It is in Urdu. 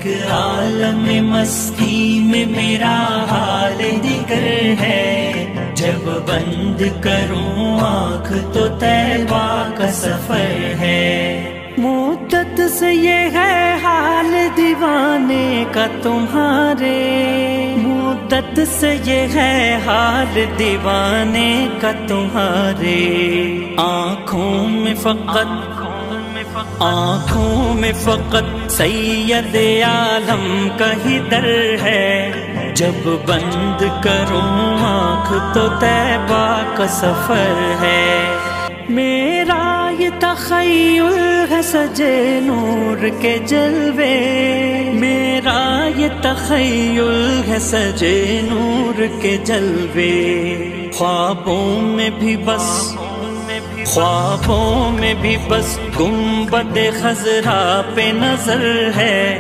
ایک عالم مستی میں میرا حال دیگر ہے، جب بند کروں آنکھ تو طیبہ کا سفر ہے۔ مدت سے یہ ہے حال دیوانے کا تمہارے، مدت سے یہ ہے حال دیوانے کا تمہارے، آنکھوں میں فقط سید عالم کا ہی در ہے، جب بند کروں آنکھ تو طیبہ کا سفر ہے۔ میرا یہ تخیل ہے سجے نور کے جلوے، میرا یہ تخیل ہے سجے نور کے جلوے، خوابوں میں بھی بس گنبد خضرا پہ نظر ہے،